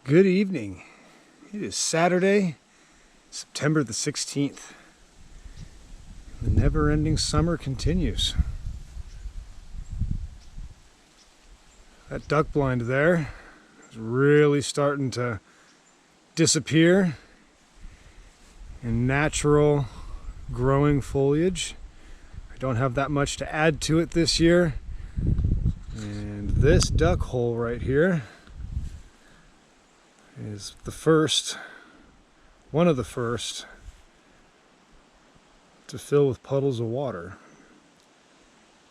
Good evening. It is Saturday, September the 16th. The never-ending summer continues. That duck blind there is really starting to disappear in natural growing foliage. I don't have that much to add to it this year. And this duck hole right here is one of the first to fill with puddles of water.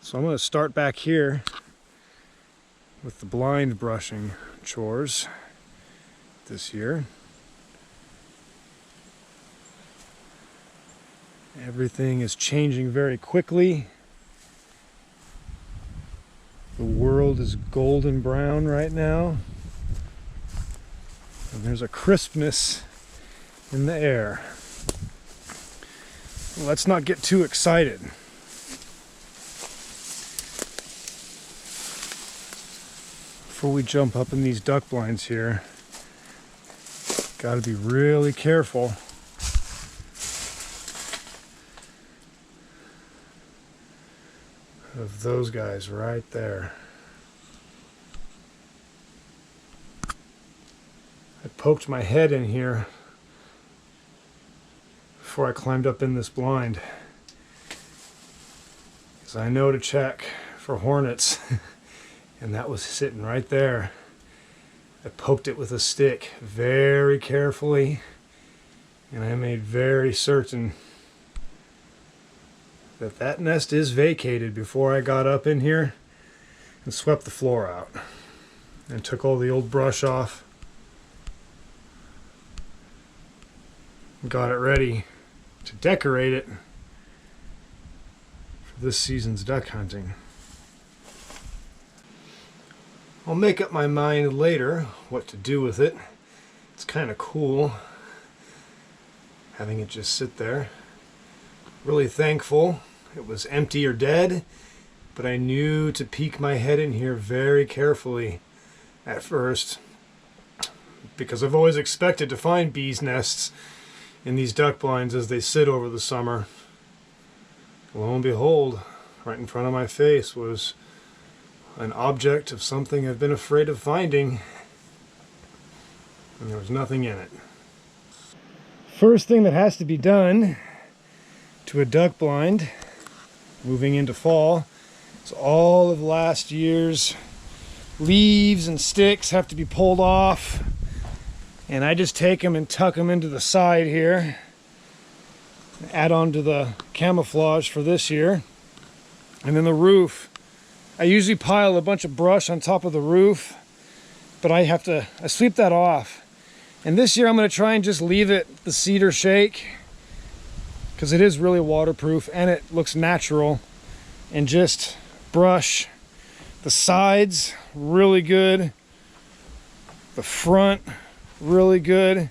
So I'm going to start back here with the blind brushing chores this year. Everything is changing very quickly. The world is golden brown right now. And there's a crispness in the air. Let's not get too excited. Before we jump up in these duck blinds here, got to be really careful of those guys right there. I poked my head in here before I climbed up in this blind, because I know to check for hornets, and that was sitting right there. I poked it with a stick very carefully, and I made very certain that that nest is vacated before I got up in here and swept the floor out and took all the old brush off. Got it ready to decorate it for this season's duck hunting. I'll make up my mind later what to do with it. It's kind of cool having it just sit there. Really thankful it was empty or dead, but I knew to peek my head in here very carefully at first, because I've always expected to find bees' nests in these duck blinds as they sit over the summer. Lo and behold, right in front of my face was an object of something I've been afraid of finding, and there was nothing in it. First thing that has to be done to a duck blind moving into fall is all of last year's leaves and sticks have to be pulled off. And I just take them and tuck them into the side here, add on to the camouflage for this year. And then the roof, I usually pile a bunch of brush on top of the roof, but I sweep that off. And this year I'm going to try and just leave it the cedar shake, because it is really waterproof and it looks natural, and just brush the sides really good, the front really good,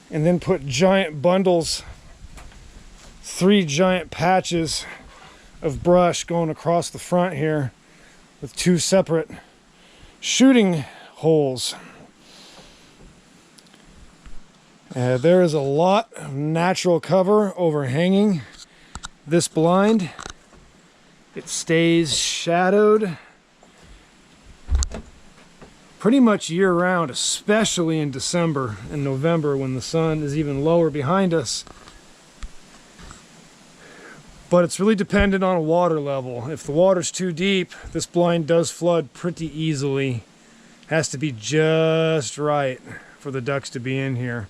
and then put giant bundles, 3 giant patches of brush going across the front here with 2 separate shooting holes. There is a lot of natural cover overhanging this blind. It stays shadowed pretty much year-round, especially in December and November when the sun is even lower behind us. But it's really dependent on water level. If the water's too deep, this blind does flood pretty easily. Has to be just right for the ducks to be in here.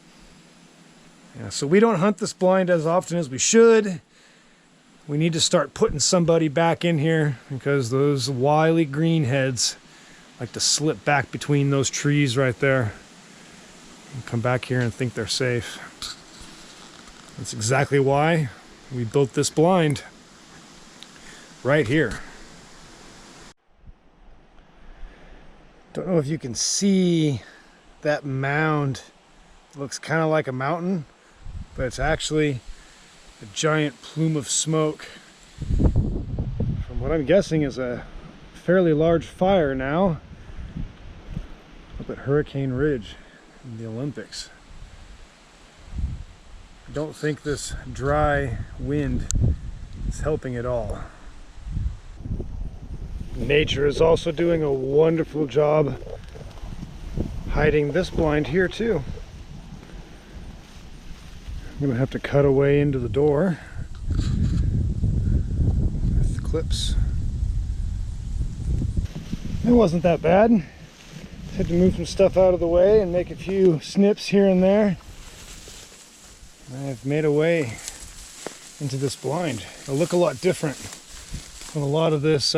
Yeah, so we don't hunt this blind as often as we should. We need to start putting somebody back in here, because those wily greenheads like to slip back between those trees right there and come back here and think they're safe. That's exactly why we built this blind right here. Don't know if you can see that mound. It looks kind of like a mountain, but it's actually a giant plume of smoke from what I'm guessing is a fairly large fire now up at Hurricane Ridge. in the Olympics. I don't think this dry wind is helping at all. Nature is also doing a wonderful job hiding this blind here too. I'm gonna have to cut away into the door with the clips. It wasn't that bad. Just had to move some stuff out of the way and make a few snips here and there. I've made a way into this blind. It'll look a lot different when a lot of this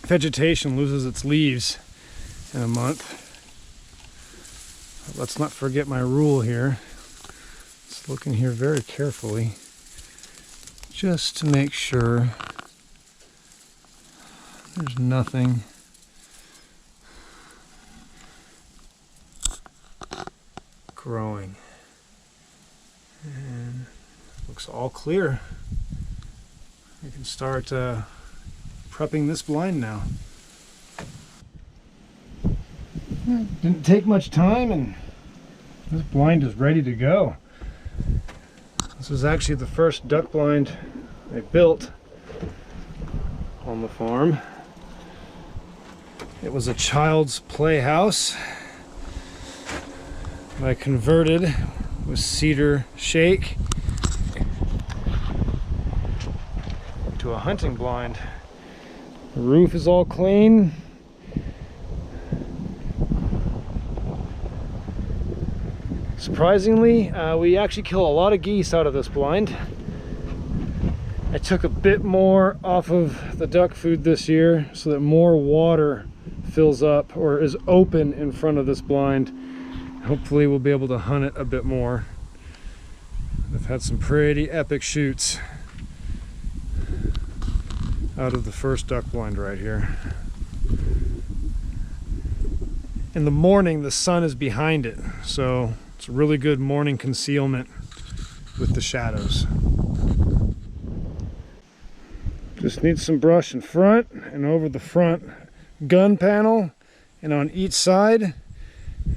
vegetation loses its leaves in a month. But let's not forget my rule here. Just look in here very carefully, just to make sure there's nothing growing. And looks all clear. We can start prepping this blind now. Didn't take much time and this blind is ready to go. This is actually the first duck blind I built on the farm. It was a child's playhouse that I converted with cedar shake to a hunting blind. The roof is all clean. Surprisingly, we actually kill a lot of geese out of this blind. I took a bit more off of the duck food this year so that more water fills up or is open in front of this blind. Hopefully we'll be able to hunt it a bit more. I've had some pretty epic shoots out of the first duck blind right here. In the morning, the sun is behind it, so it's a really good morning concealment with the shadows. Just need some brush in front and over the front gun panel and on each side.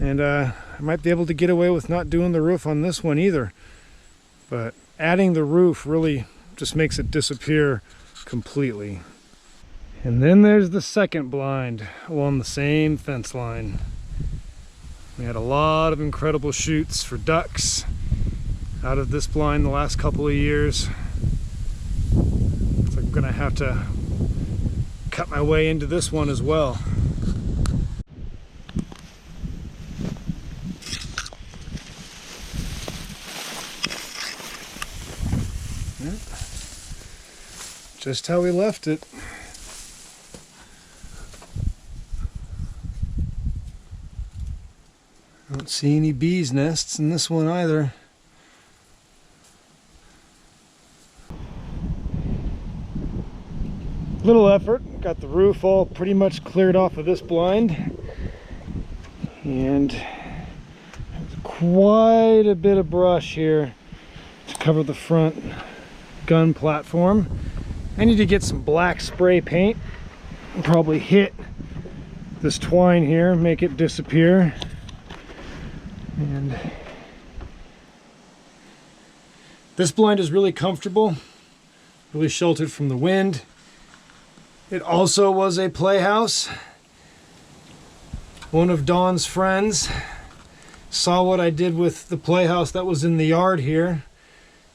And I might be able to get away with not doing the roof on this one either. But adding the roof really just makes it disappear completely. And then there's the second blind along the same fence line. We had a lot of incredible shoots for ducks out of this blind the last couple of years. So I'm gonna have to cut my way into this one as well. Just how we left it. I don't see any bees' nests in this one either. Little effort, got the roof all pretty much cleared off of this blind. And quite a bit of brush here to cover the front gun platform. I need to get some black spray paint and probably hit this twine here, make it disappear. And this blind is really comfortable, really sheltered from the wind. It also was a playhouse. One of Don's friends saw what I did with the playhouse that was in the yard here,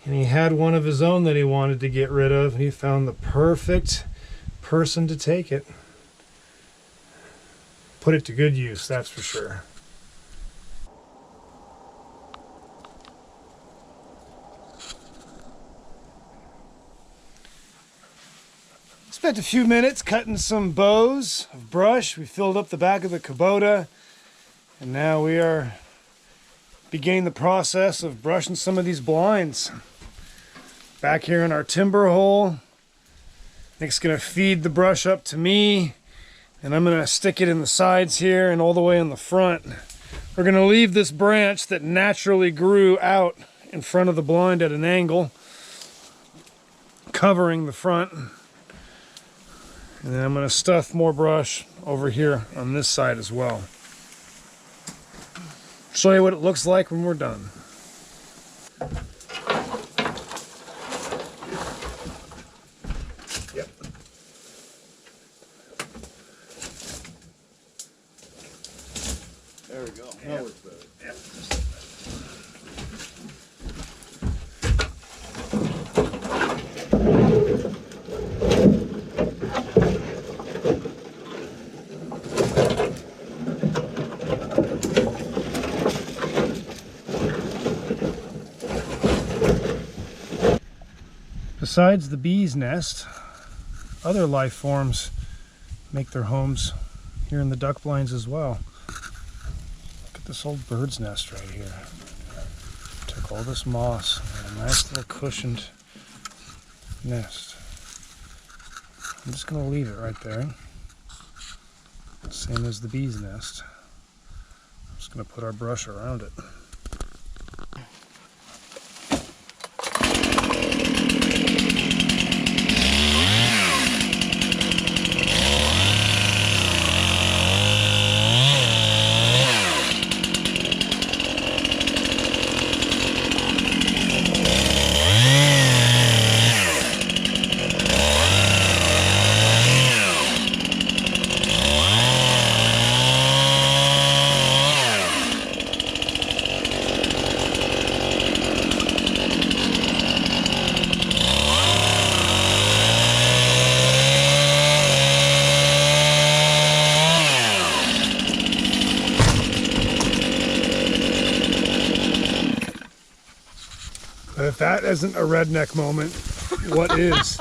and he had one of his own that he wanted to get rid of. He found the perfect person to take it. Put it to good use, that's for sure. Spent a few minutes cutting some bows of brush. We filled up the back of the Kubota, and now we are beginning the process of brushing some of these blinds. Back here in our timber hole, Nick's gonna feed the brush up to me, and I'm gonna stick it in the sides here and all the way in the front. We're gonna leave this branch that naturally grew out in front of the blind at an angle, covering the front. And then I'm going to stuff more brush over here on this side as well. show you what it looks like when we're done. Yep. There we go. That works better. Yep. Besides the bee's nest, other life forms make their homes here in the duck blinds as well. Look at this old bird's nest right here. Took all this moss and a nice little cushioned nest. I'm just going to leave it right there. Same as the bee's nest. I'm just going to put our brush around it. If that isn't a redneck moment, what is?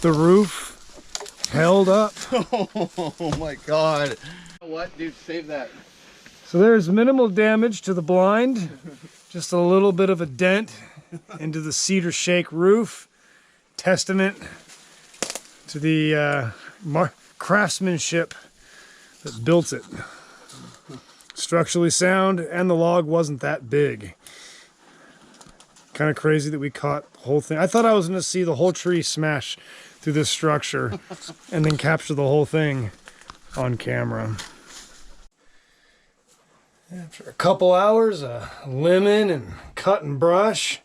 The roof held up. Oh my god. What, dude? Save that. So there's minimal damage to the blind. Just a little bit of a dent into the cedar shake roof. Testament to the craftsmanship that built it. Structurally sound, and the log wasn't that big. Kind of crazy that we caught the whole thing. I thought I was going to see the whole tree smash through this structure and then capture the whole thing on camera. After a couple hours of lemon and cut and brush,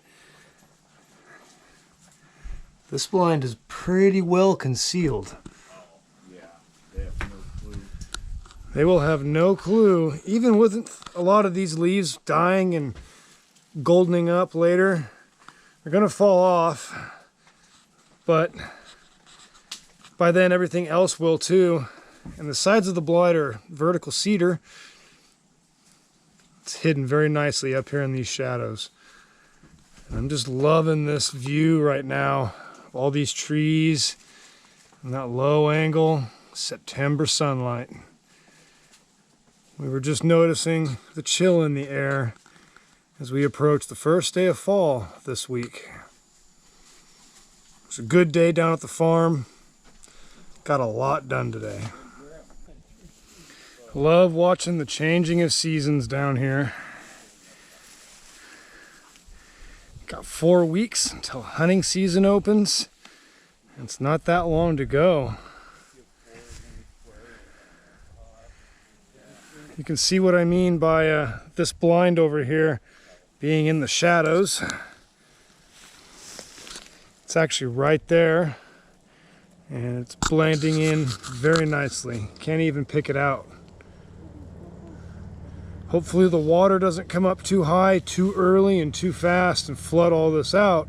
this blind is pretty well concealed. They will have no clue, even with a lot of these leaves dying and goldening up later. They're gonna fall off, but by then everything else will too. And the sides of the blind are vertical cedar. It's hidden very nicely up here in these shadows. And I'm just loving this view right now. All these trees and that low angle September sunlight. We were just noticing the chill in the air as we approach the first day of fall this week. It's a good day down at the farm. Got a lot done today. Love watching the changing of seasons down here. Got 4 weeks until hunting season opens. It's not that long to go. You can see what I mean by this blind over here being in the shadows. It's actually right there, and it's blending in very nicely. Can't even pick it out. Hopefully the water doesn't come up too high, too early, and too fast and flood all this out.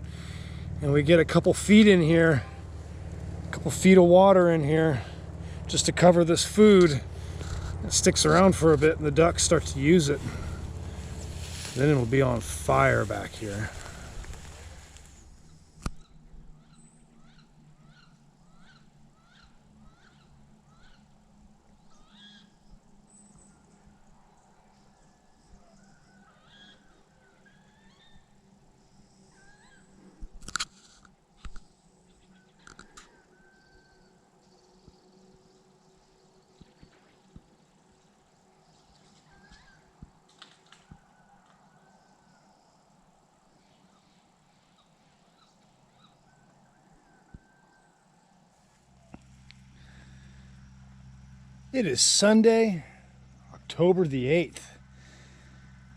And we get a couple feet in here, a couple feet of water in here, just to cover this food. It sticks around for a bit and the ducks start to use it. Then it'll be on fire back here. It is Sunday, October the 8th,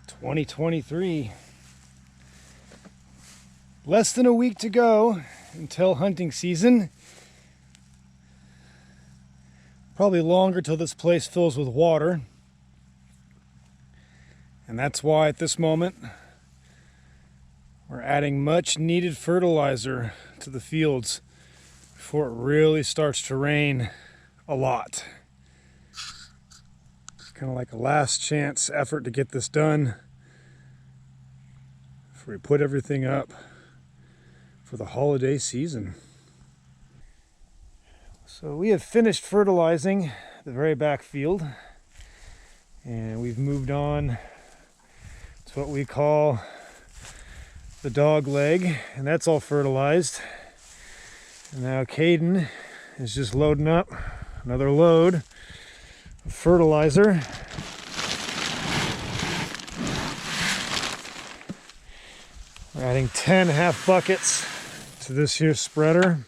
2023. Less than a week to go until hunting season. Probably longer till this place fills with water. And that's why at this moment we're adding much needed fertilizer to the fields before it really starts to rain a lot. It's kind of like a last chance effort to get this done before we put everything up for the holiday season. So we have finished fertilizing the very back field, and we've moved on to what we call the dog leg, and that's all fertilized. And now Caden is just loading up another load of fertilizer. We're adding 10 half buckets to this here spreader,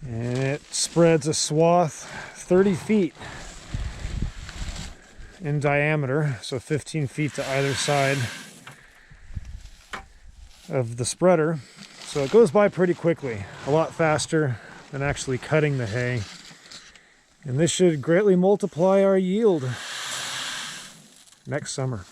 and it spreads a swath 30 feet in diameter, so 15 feet to either side of the spreader. So it goes by pretty quickly, a lot faster than actually cutting the hay. And this should greatly multiply our yield next summer.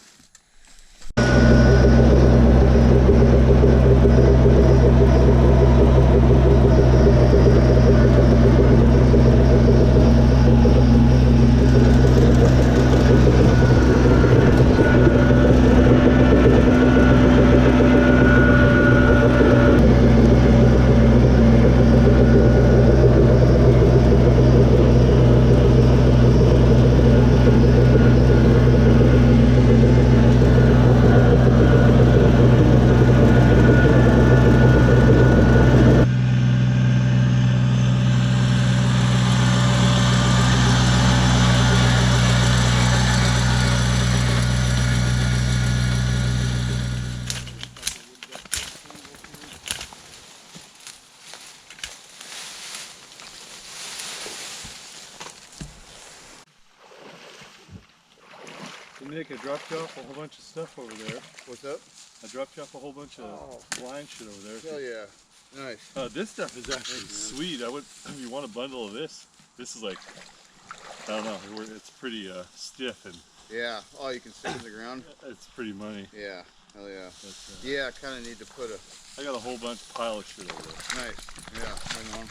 Nick, I dropped you off a whole bunch of stuff over there. What's up? I dropped you off a whole bunch of blind shit over there. Hell yeah. Nice. This stuff is actually sweet. If you want a bundle of this, this is like, I don't know, it's pretty stiff and Yeah. Oh, you can stick in the ground? it's pretty money. Yeah. Hell yeah. But, Yeah, I kind of need to put a... I got a whole pile of shit over there. Nice. Yeah, hang on.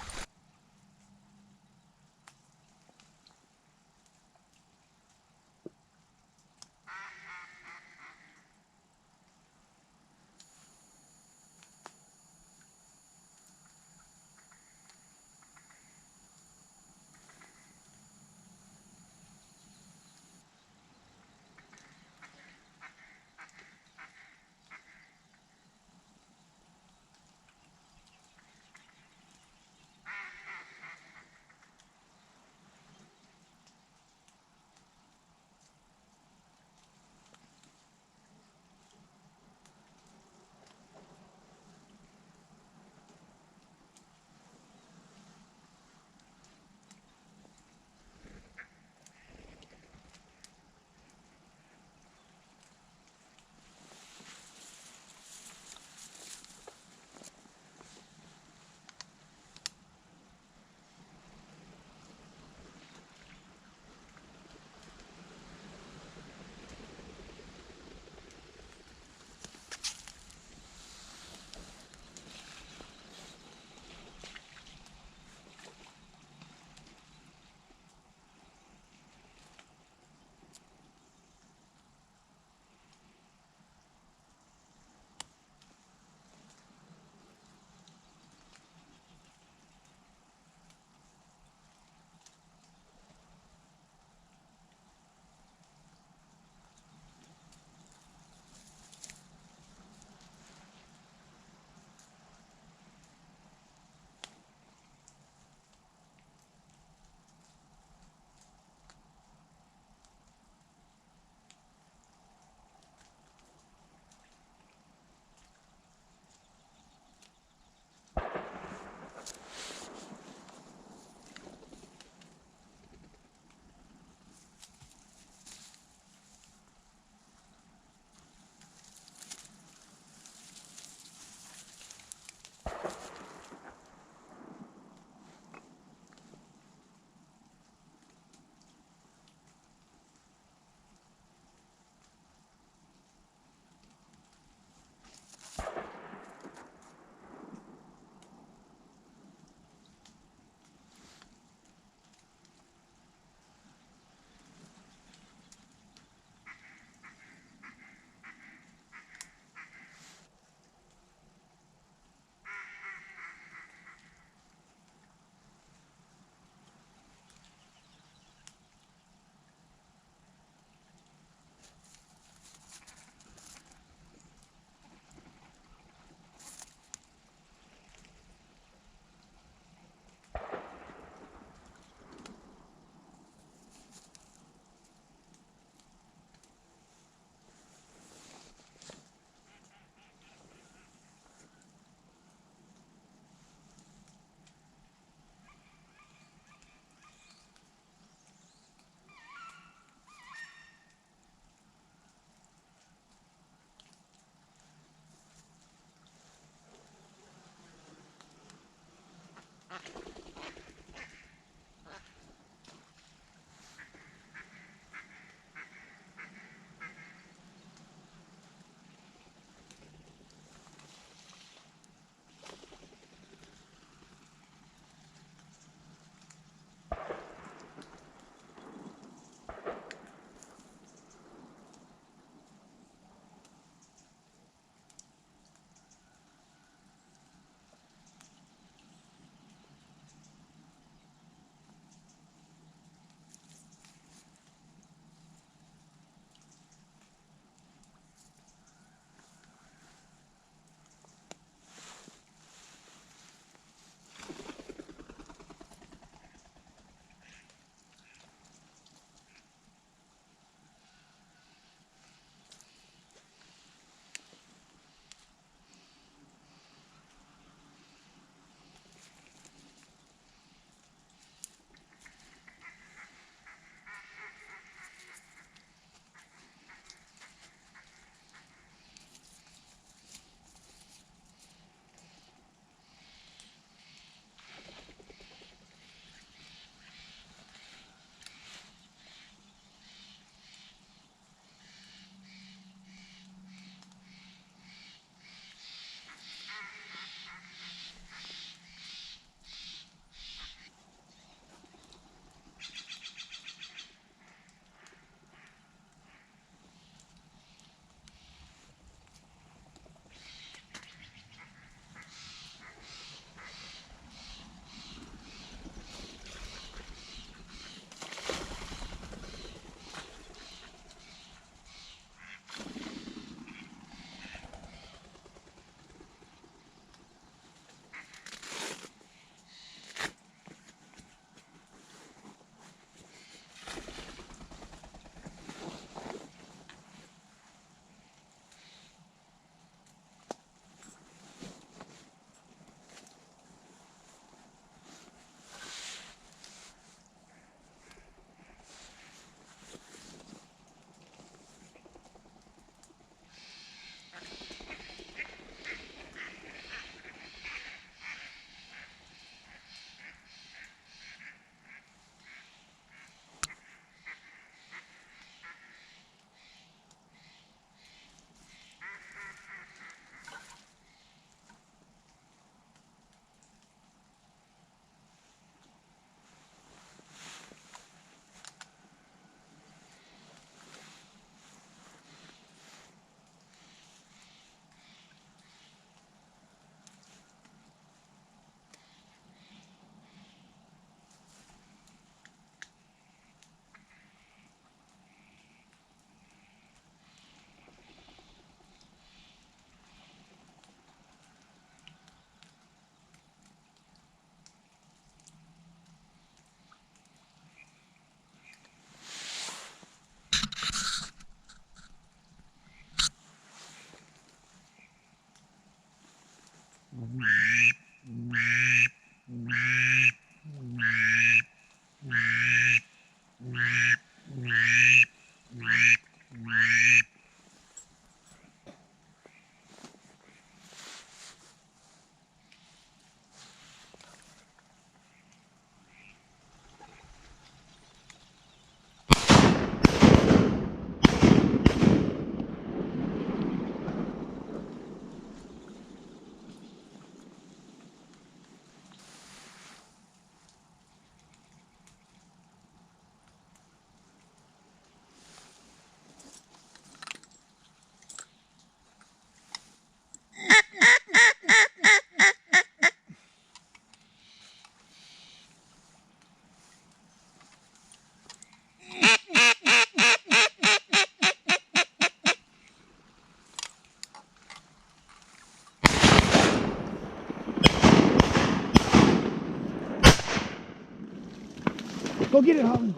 Go get it, Holly.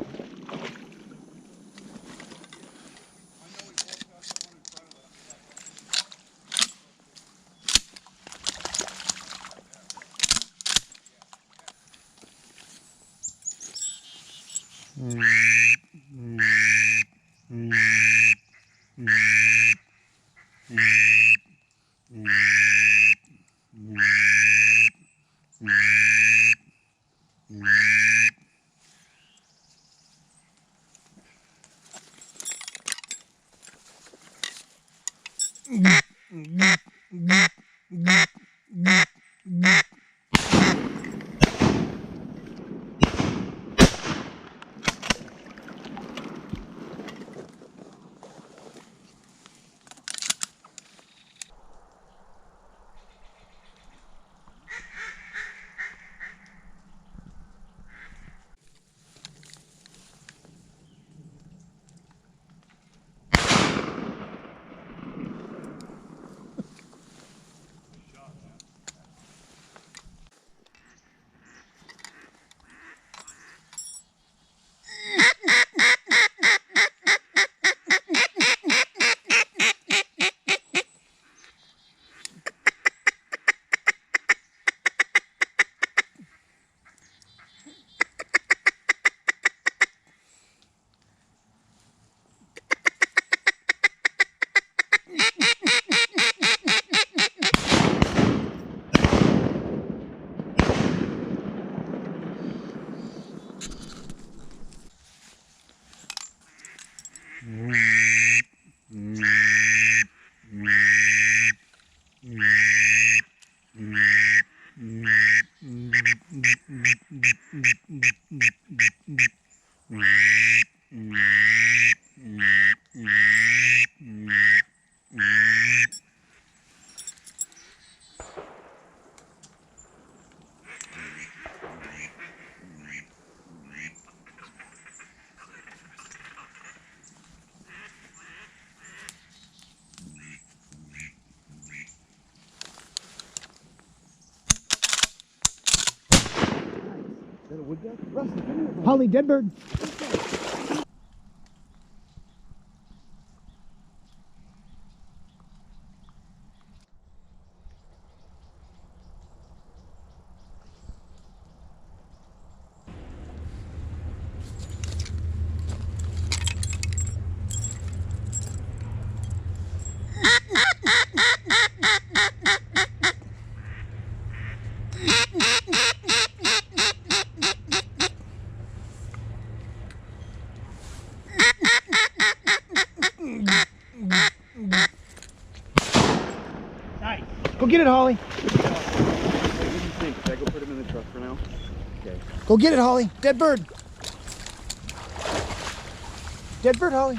Holly, dead bird. Nice. Go get it, Holly. What do you think? Should I go put him in the truck for now? Okay. Go get it, Holly. Dead bird. Dead bird, Holly.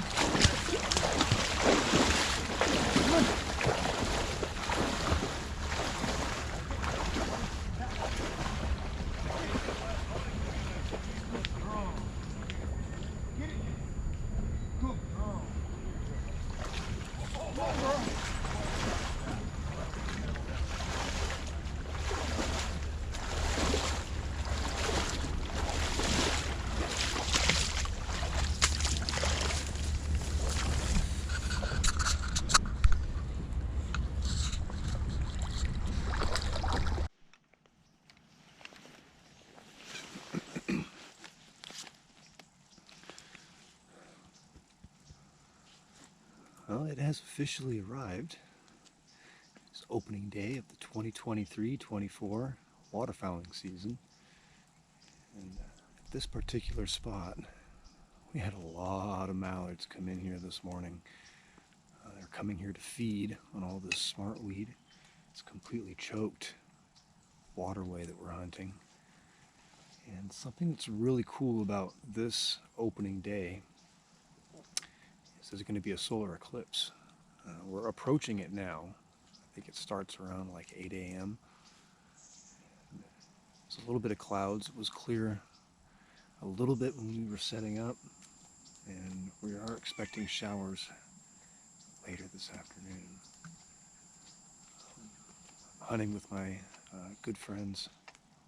Well, it has officially arrived. It's opening day of the 2023-24 waterfowling season. And at this particular spot, we had a lot of mallards come in here this morning. They're coming here to feed on all this smartweed. It's completely choked waterway that we're hunting. And something that's really cool about this opening day is there's going to be a solar eclipse. We're approaching it now. I think it starts around like 8 a.m. There's a little bit of clouds. It was clear a little bit when we were setting up, and we are expecting showers later this afternoon. Hunting with my good friends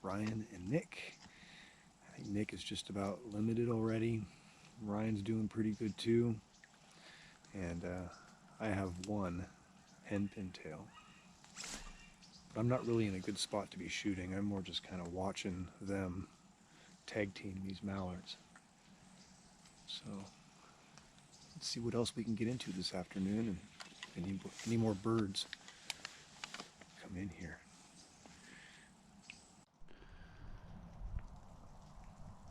Ryan and Nick. think Nick is just about limited already. Ryan's doing pretty good too. And I have one hen pintail. But I'm not really in a good spot to be shooting. I'm more just kind of watching them tag team these mallards. So let's see what else we can get into this afternoon, and any more birds come in here.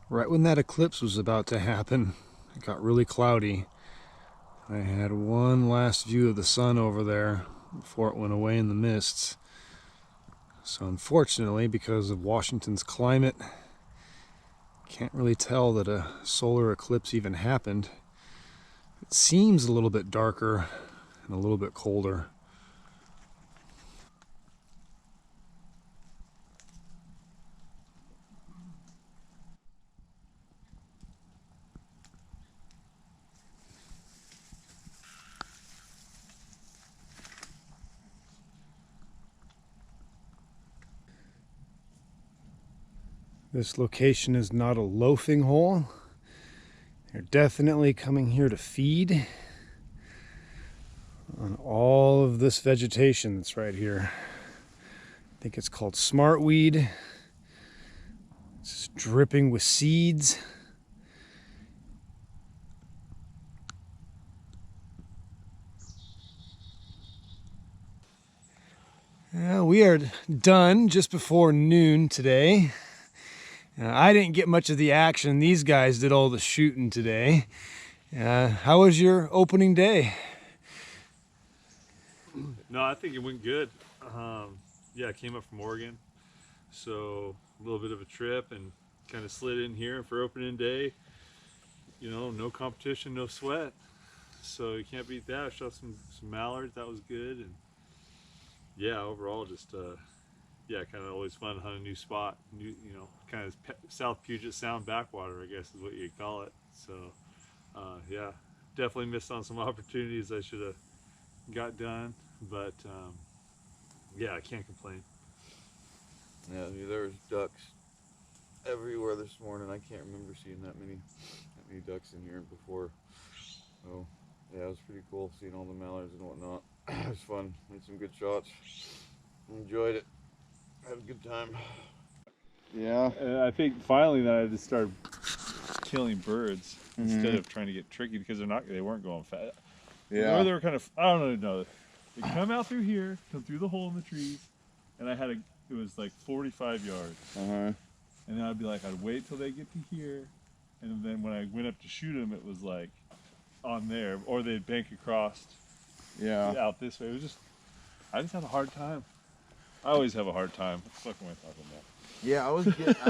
Right when that eclipse was about to happen, it got really cloudy. I had one last view of the sun over there before it went away in the mists. So unfortunately, because of Washington's climate, can't really tell that a solar eclipse even happened. It seems a little bit darker and a little bit colder. This location is not a loafing hole. They're definitely coming here to feed on all of this vegetation that's right here. I think it's called smartweed. It's dripping with seeds. We are done just before noon today. I didn't get much of the action. These guys did all the shooting today. How was your opening day? No, I think it went good. Yeah, I came up from Oregon, so a little bit of a trip and kind of slid in here for opening day. You know, no competition, no sweat. So you can't beat that. I shot some mallards, that was good. And yeah, overall just yeah, kind of always fun to hunt a new spot, you know, kind of South Puget Sound backwater, I guess is what you'd call it. So, yeah, definitely missed on some opportunities I should have got done, but yeah, I can't complain. Yeah, there was ducks everywhere this morning. I can't remember seeing that many ducks in here before. So, yeah, it was pretty cool seeing all the mallards and whatnot. It was fun. Made some good shots. Enjoyed it. Had a good time. Yeah. I think finally that I just started killing birds instead of trying to get tricky because they weren't going fast. Yeah. Or they were kind of, I don't know. They come out through here, come through the hole in the trees, and it was like 45 yards. And then I'd be like, I'd wait till they get to here, and then when I went up to shoot them, it was like on there, or they'd bank across. Yeah. Out this way. I just had a hard time. I always have a hard time. What the fuck am I talking about? Yeah, I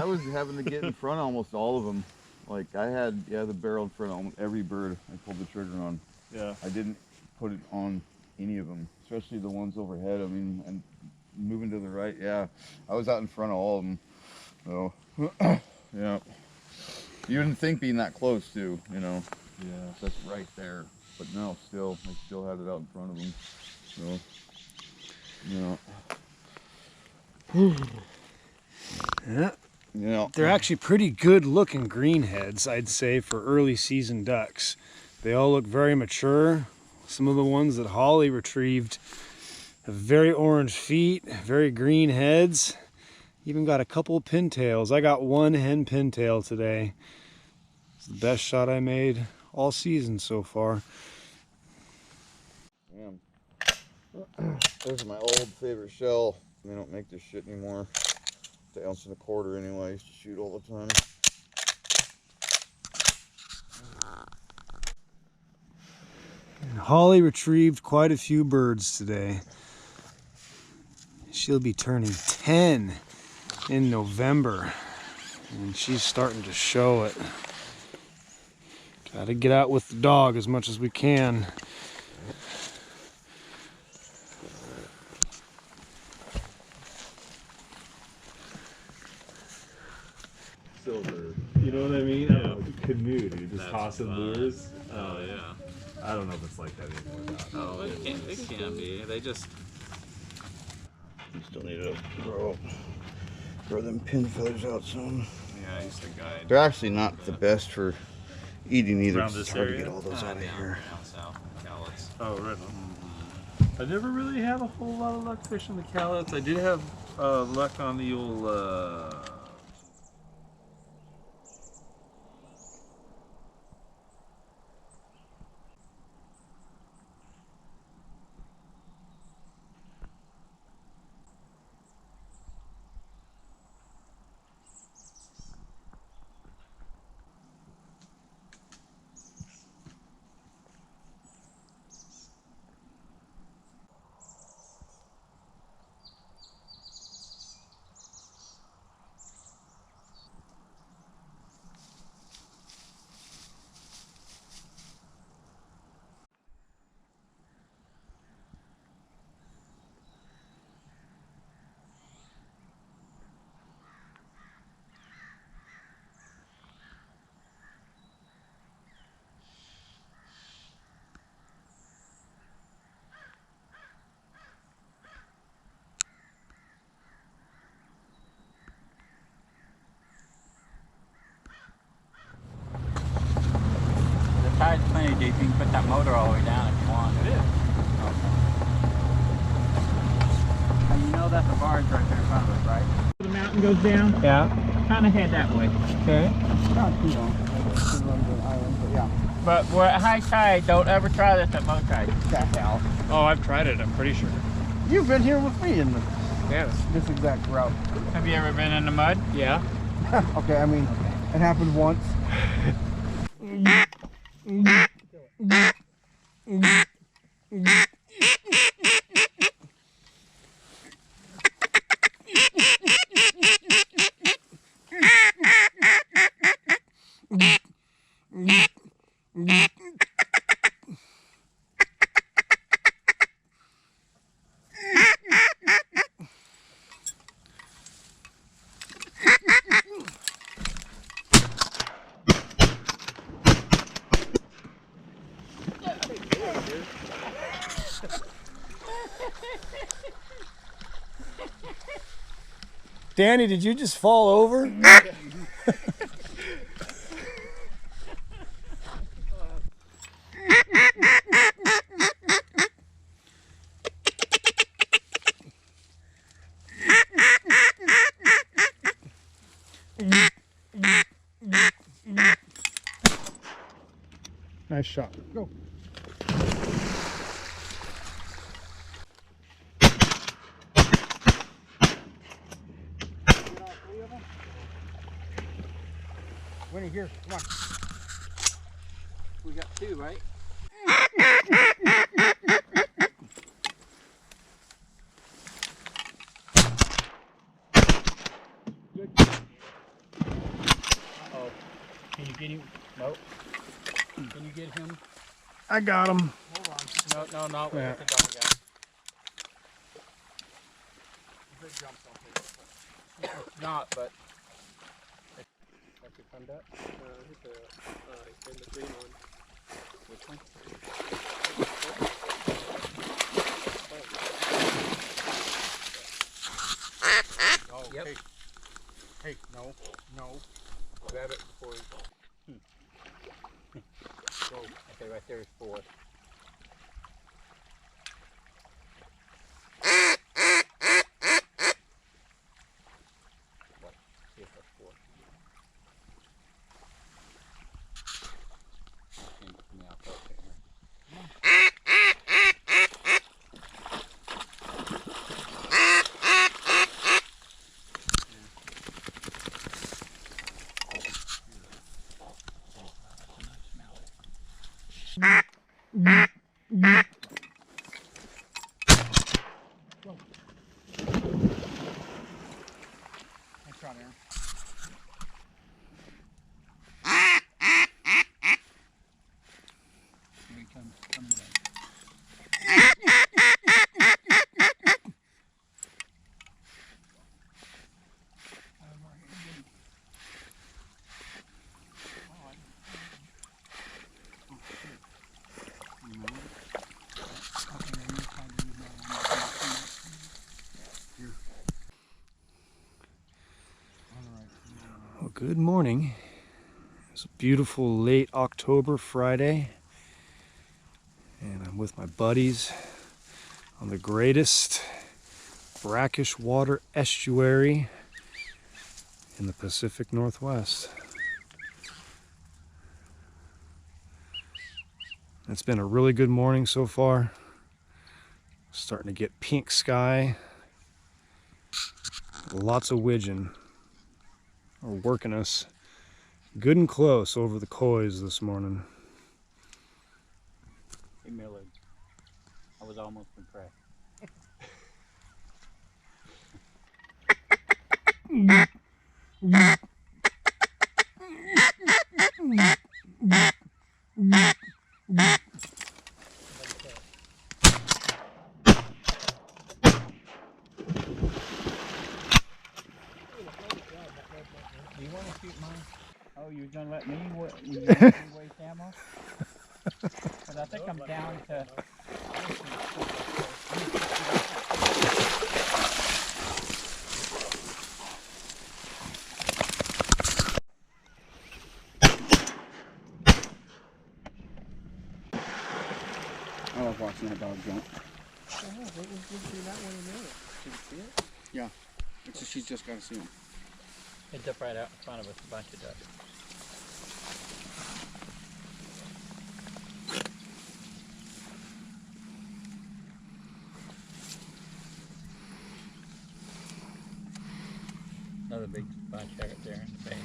was having to get in front of almost all of them. Like I had the barrel in front of almost every bird I pulled the trigger on. Yeah. I didn't put it on any of them, especially the ones overhead. I mean, and moving to the right, yeah, I was out in front of all of them. So, yeah. You wouldn't think being that close to, you know. Yeah. That's right there. But no, I still had it out in front of them. So, Yeah. Yeah. They're actually pretty good looking greenheads, I'd say, for early season ducks. They all look very mature. Some of the ones that Holly retrieved have very orange feet, very green heads. Even got a couple of pintails. I got one hen pintail today. It's the best shot I made all season so far. This is my old favorite shell. They don't make this shit anymore. The 1.25 ounce anyway. I used to shoot all the time. And Holly retrieved quite a few birds today. She'll be turning 10 in November, and she's starting to show it. Try to get out with the dog as much as we can. Silver. You know what I mean? Yeah. Canoe, dude. Just tossing lures. Oh, yeah. I don't know if it's like that anymore. Oh, it can be. They just... You still need to grow them pin feathers out some. Yeah, Yeah, I used to guide. They're actually not the best for eating either. Around 'Cause this it's hard to area? get all those out of here. Down south, Cowlitz. Oh, right on. I never really had a whole lot of luck fishing the Cowlitz. I did have luck on the old The tide's plenty deep. You can put that motor all the way down if you want. It is. And you know that the bar's right there in front of us, right? The mountain goes down. Yeah. Kind of head that way. Okay. Not too long. Just run to an island, but yeah. But we're at high tide. Don't ever try this at low tide. Back out. Oh, I've tried it. I'm pretty sure. You've been here with me in Yes. this exact route. Have you ever been in the mud? Yeah. Okay, I mean, it happened once. Danny, did you just fall over? Nice shot. Go. Winnie, here, come on. We got two, right? Oh, can you get him? Nope. Can you get him? I got him. Hold on. No. Yeah. It's a dummy guy. Big jumps on here. It's not, but. Like you found that? In the green one. Which one? Oh, Yep. Hey, no. Grab it before you go. Okay, right there is 4. See if that's 4. Yeah, I'll throw it here. Good morning. It's a beautiful late October Friday, and I'm with my buddies on the greatest brackish water estuary in the Pacific Northwest. It's been a really good morning so far. Starting to get pink sky. Lots of widgeon are working us good and close over the kois this morning. Hey Millard, I was almost impressed. Do you want to shoot mine? Oh, you're gonna let me waste ammo? Because I think I'm down to. I love watching that dog jump. Oh, what was that one in there? Did you see it? Yeah. It's just, she's just got to see him. It's up right out in front of us, a bunch of ducks. Another big bunch right there in the bay.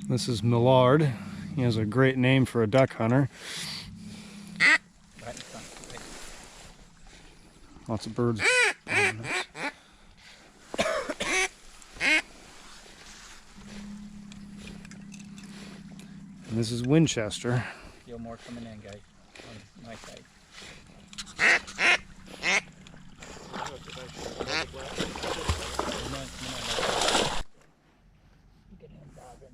This is Millard. He has a great name for a duck hunter. Right in front of the bay. Lots of birds. And this is Winchester. Still more coming in, guys, on my side. Get him dog in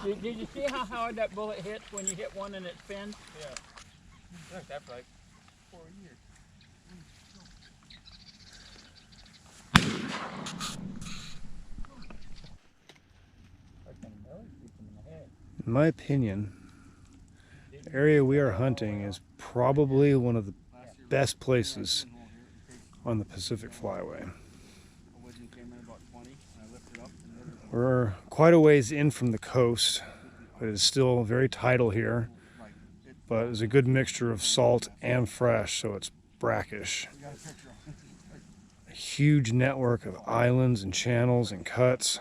here. Did you see how hard that bullet hits when you hit one and it spins? Yeah. Look, that's like 4 years. In my opinion, the area we are hunting is probably one of the best places on the Pacific Flyway. We're quite a ways in from the coast, but it's still very tidal here. But it's a good mixture of salt and fresh, so it's brackish. A huge network of islands and channels and cuts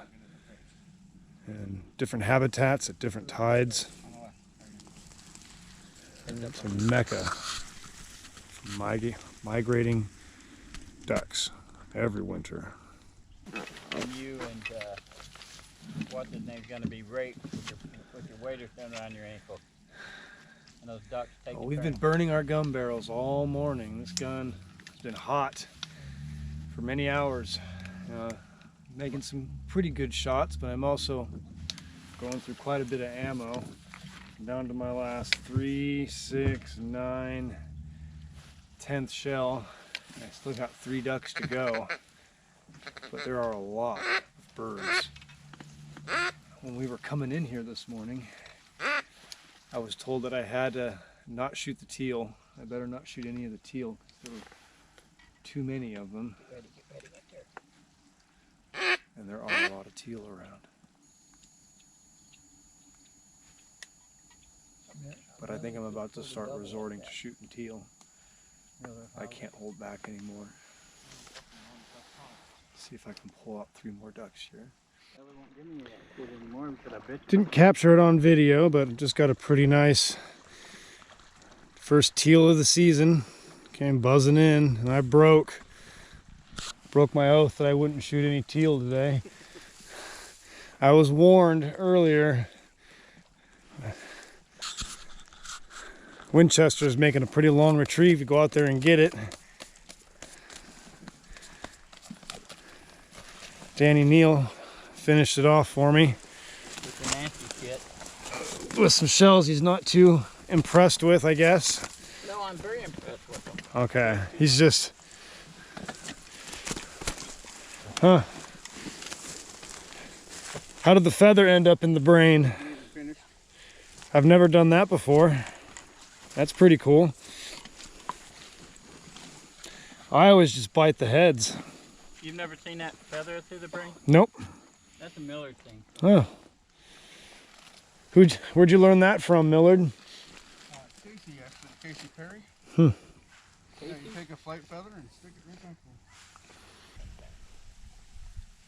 and different habitats at different tides. It's a mecca for migrating ducks every winter. And you and what's his name's going to be raped with your waders down around your ankle. And those ducks take a We've turn. been burning our gun barrels all morning. This gun has been hot for many hours. Making some pretty good shots, but I'm also going through quite a bit of ammo. I'm down to my last 3, 6, 9, 10th shell. I still got 3 ducks to go, but there are a lot of birds. When we were coming in here this morning, I was told that I had to not shoot the teal. I better not shoot any of the teal because there were too many of them. Get ready right there. And there are a lot of teal around. But I think I'm about to start resorting to shooting teal. I can't hold back anymore. See if I can pull out 3 more ducks here. Didn't capture it on video, but just got a pretty nice first teal of the season. Came buzzing in, and I broke my oath that I wouldn't shoot any teal today. I was warned earlier. Winchester's making a pretty long retrieve to go out there and get it. Danny Neal finished it off for me. With the nasty shit. with some shells he's not too impressed with, I guess. No, I'm very impressed with them. Okay, he's just... Huh. How did the feather end up in the brain? I've never done that before. That's pretty cool. I always just bite the heads. You've never seen that feather through the brain? Nope. That's a Millard thing. Oh. Where'd you learn that from, Millard? Casey, actually. Casey Perry. Hmm. Yeah, you take a flight feather and stick it right back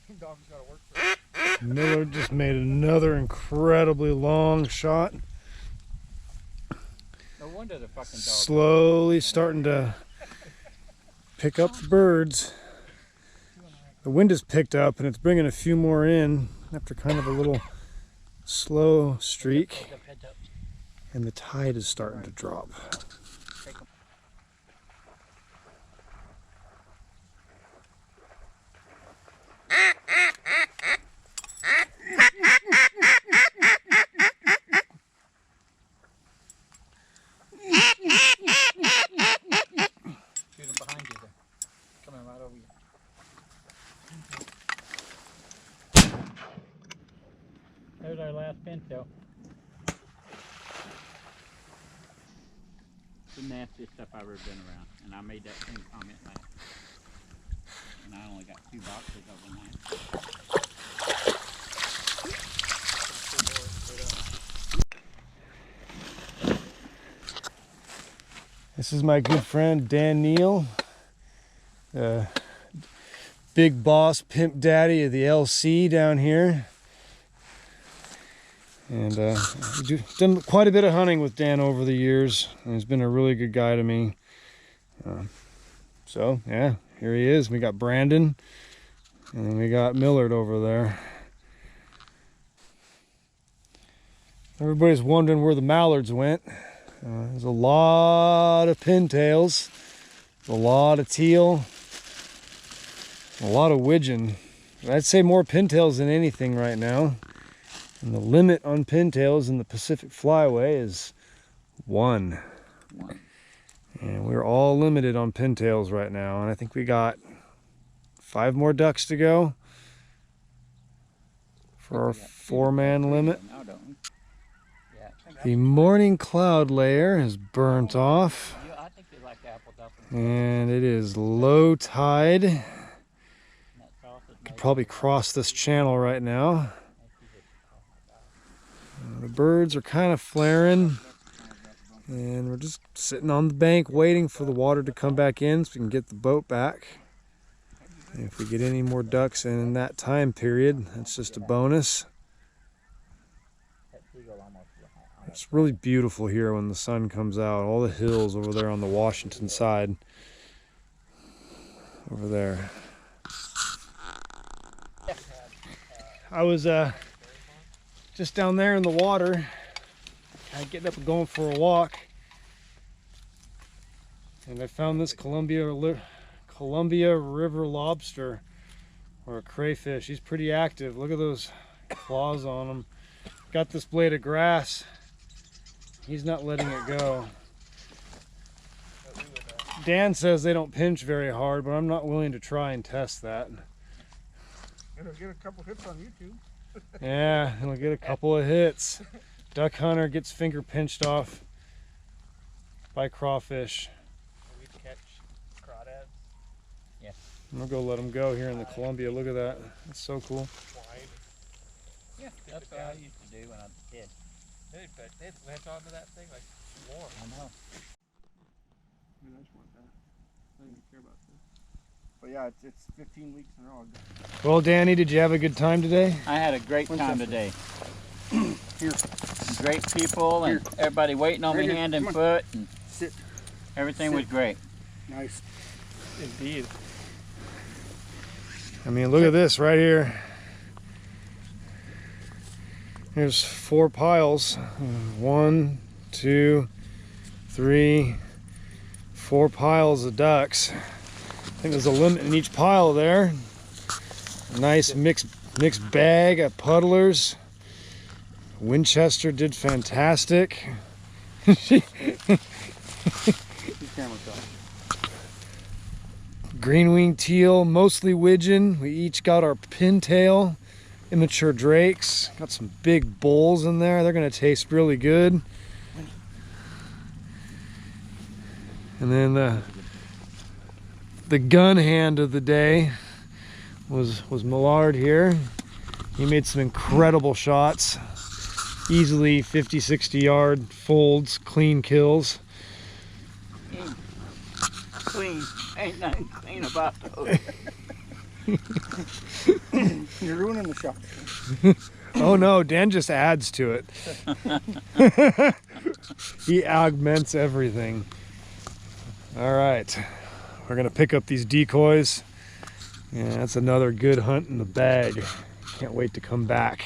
there. Dog's got to work for it. Millard just made another incredibly long shot. No wonder the fucking dog. Slowly starting to pick up the birds. The wind has picked up and it's bringing a few more in after kind of a little slow streak. And the tide is starting to drop. Shoot them behind you there. Coming right over you. There's our last pintail. The nastiest stuff I've ever been around. And I made that same comment last. And I only got 2 boxes overnight. This is my good friend Dan Neal, big boss pimp daddy of the LC down here. And we've done quite a bit of hunting with Dan over the years, and he's been a really good guy to me. So yeah, here he is. We got Brandon, and we got Millard over there. Everybody's wondering where the mallards went. There's a lot of pintails, a lot of teal, a lot of widgeon. I'd say more pintails than anything right now. And the limit on pintails in the Pacific Flyway is 1. And we're all limited on pintails right now. And I think we got 5 more ducks to go for our 4-man limit. Now, don't we? The morning cloud layer is burnt off. I think you like apple dumpling. And it is low tide. Could probably cross this channel right now. The birds are kind of flaring. And we're just sitting on the bank waiting for the water to come back in so we can get the boat back. And if we get any more ducks in that time period, that's just a bonus. It's really beautiful here when the sun comes out. All the hills over there on the Washington side. Over there. I was just down there in the water, getting up and going for a walk. And I found this Columbia River lobster, or a crayfish. He's pretty active. Look at those claws on him. Got this blade of grass. He's not letting it go. Dan says they don't pinch very hard, but I'm not willing to try and test that. It'll get a couple hits on YouTube. Yeah, it'll get a couple of hits. Duck hunter gets finger pinched off by crawfish. We catch crawdads. Yeah. I'm gonna go let them go here in the Columbia. Look at that. That's so cool. Wide. Yeah, that's what I used to do when I was a kid. They'd latch onto that thing like warm. I know. I just want that. I don't even care about this. But yeah, it's 15 weeks in a row. Well, Danny, did you have a good time today? I had a great time today. Here. Great people and everybody waiting on Right me here. hand and Come foot. And Sit. everything was great. Nice. Indeed. I mean, look at this right here. Here's 4 piles. 1, 2, 3, 4 piles of ducks. I think there's a limit in each pile there. A nice mixed bag of puddlers, Winchester did fantastic. Keep camera shot. Green wing teal, mostly widgeon. We each got our pintail, immature drakes. Got some big bulls in there. They're gonna taste really good. And then the gun hand of the day was Millard here. He made some incredible shots. Easily 50, 60 yard folds, clean kills. Clean. Ain't nothing clean about those. You're ruining the shot. Oh no, Dan just adds to it. He augments everything. All right, we're gonna pick up these decoys. Yeah, that's another good hunt in the bag. Can't wait to come back.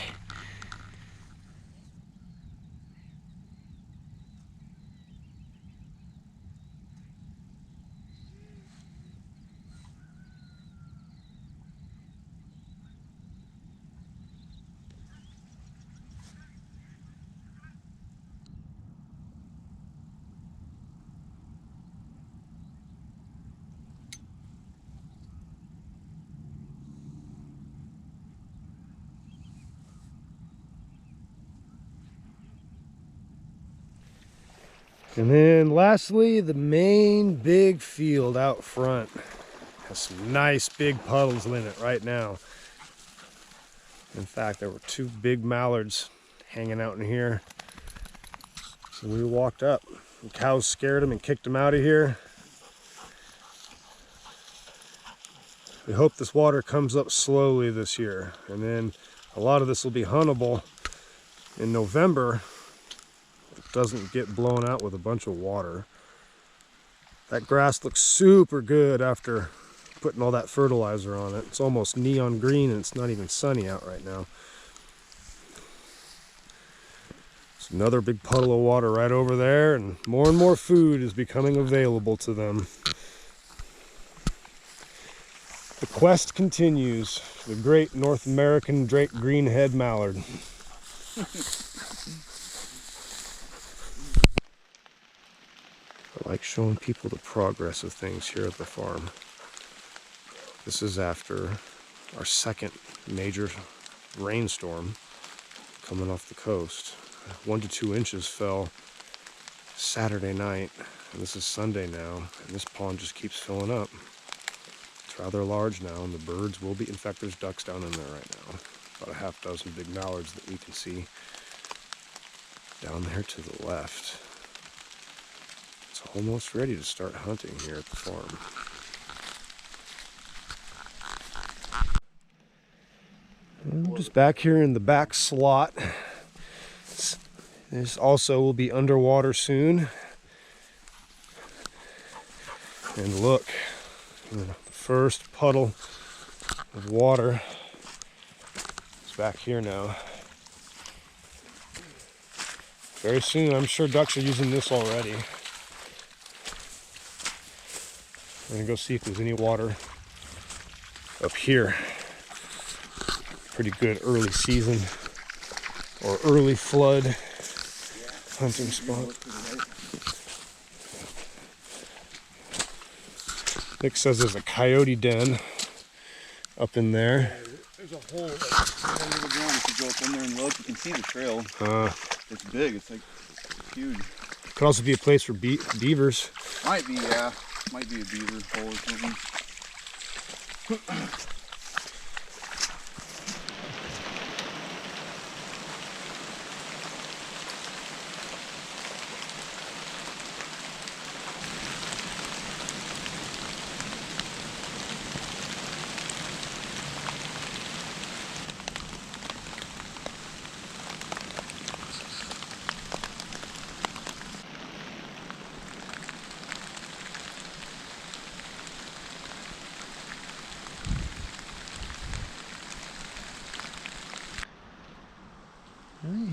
And then lastly, the main big field out front has some nice big puddles in it right now. In fact, there were 2 big mallards hanging out in here. So we walked up. The cows scared them and kicked them out of here. We hope this water comes up slowly this year. And then a lot of this will be huntable in November. Doesn't get blown out with a bunch of water. That grass looks super good after putting all that fertilizer on it. It's almost neon green and it's not even sunny out right now. It's another big puddle of water right over there, and more food is becoming available to them. The quest continues for the great North American Drake greenhead mallard. I like showing people the progress of things here at the farm. This is after our second major rainstorm coming off the coast. 1 to 2 inches fell Saturday night, and this is Sunday now, and this pond just keeps filling up. It's rather large now, and the birds will be, in fact, there's ducks down in there right now. About a half dozen big mallards that we can see down there to the left. It's almost ready to start hunting here at the farm. I'm just back here in the back slot. This also will be underwater soon. And look, the first puddle of water is back here now. Very soon, I'm sure ducks are using this already. We're gonna go see if there's any water up here. Pretty good early season or early flood hunting spot. Nick says there's a coyote den up in there. There's a hole under the ground. If you go up in there and look, you can see the trail. It's big. It's like huge. Could also be a place for beavers. Might be, yeah. Might be a beaver hole or something.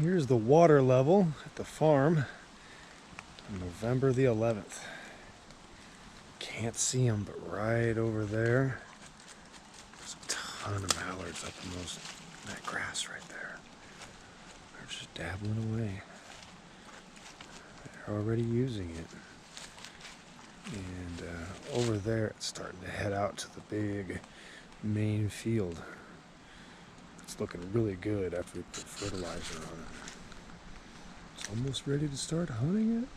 Here's the water level at the farm on November the 11th. Can't see them, but right over there, there's a ton of mallards up in that grass right there. They're just dabbling away. They're already using it. And over there, it's starting to head out to the big main field. It's looking really good after we put fertilizer on it. It's almost ready to start hunting it.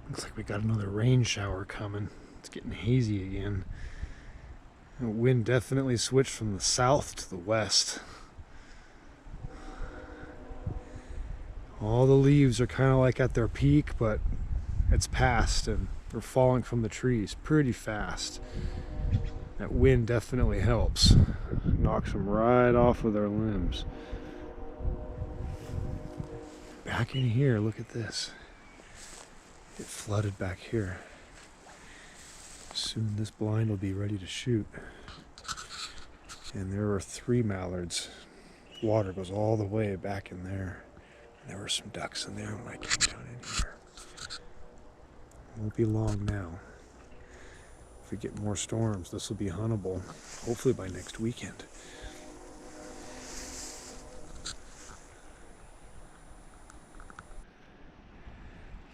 Looks like we got another rain shower coming. It's getting hazy again. The wind definitely switched from the south to the west. All the leaves are kind of like at their peak, but it's past and they're falling from the trees pretty fast. That wind definitely helps. Knocks them right off of their limbs. Back in here, look at this. It flooded back here. Soon this blind will be ready to shoot. And there are 3 mallards. Water goes all the way back in there. And there were some ducks in there when I came down in here. It won't be long now. If we get more storms, this will be huntable, hopefully by next weekend.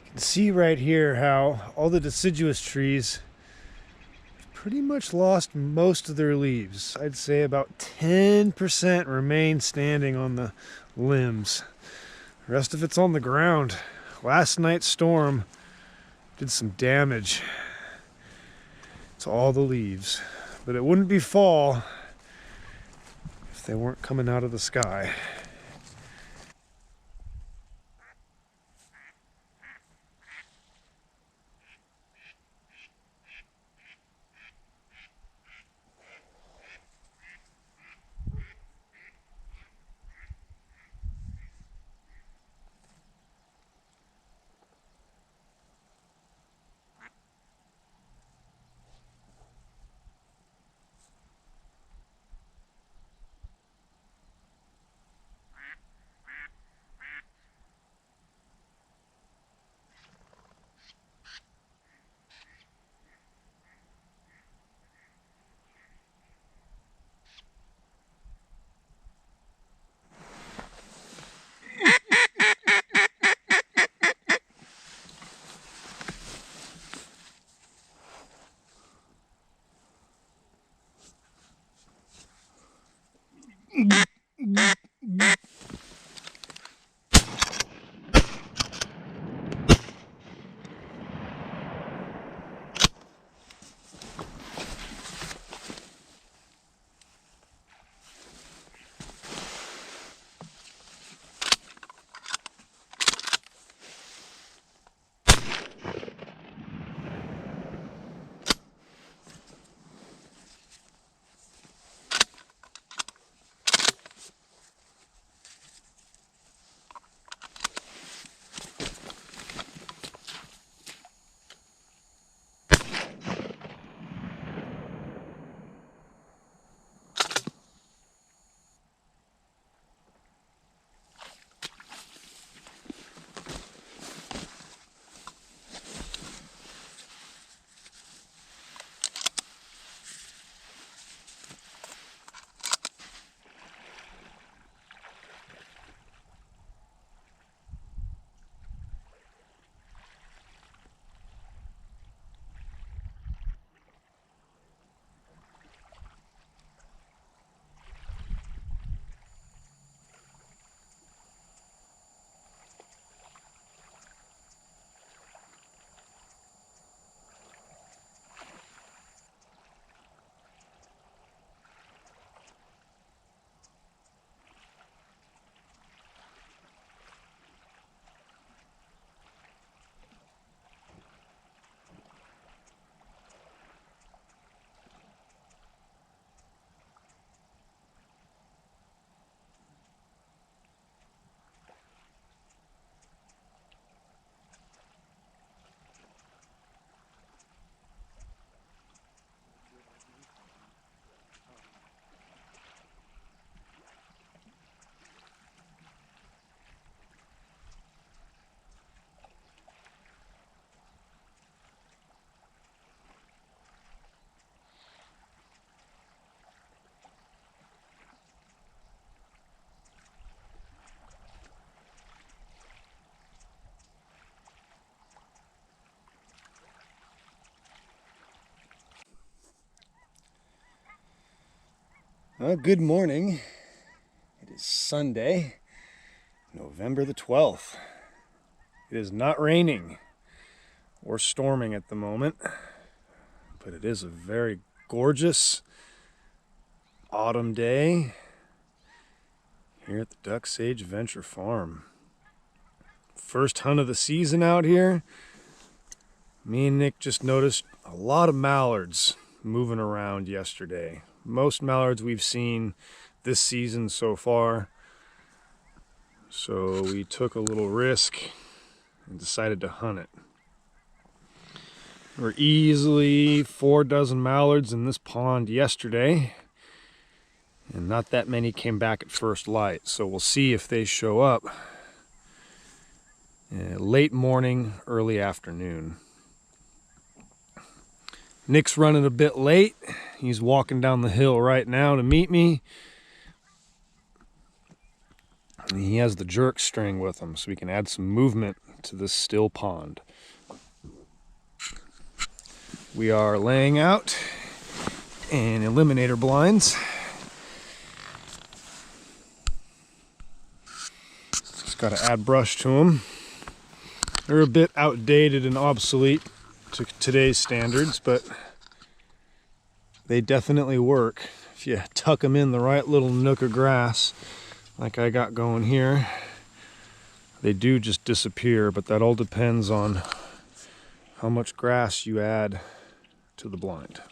You can see right here how all the deciduous trees pretty much lost most of their leaves. I'd say about 10% remain standing on the limbs. The rest of it's on the ground. Last night's storm did some damage to all the leaves, but it wouldn't be fall if they weren't coming out of the sky. Well, good morning. It is Sunday, November the 12th. It is not raining or storming at the moment, but it is a very gorgeous autumn day here at the DuckSageVentures farm. First hunt of the season out here. Me and Nick just noticed a lot of mallards moving around yesterday. Most mallards we've seen this season so far. So we took a little risk and decided to hunt it. There were easily 4 dozen mallards in this pond yesterday, and not that many came back at first light. So we'll see if they show up late morning, early afternoon. Nick's running a bit late. He's walking down the hill right now to meet me. And he has the jerk string with him, so we can add some movement to this still pond. We are laying out in eliminator blinds. Just got to add brush to them. They're a bit outdated and obsolete to today's standards, but they definitely work if you tuck them in the right little nook of grass like I got going here. They do just disappear, but that all depends on how much grass you add to the blind.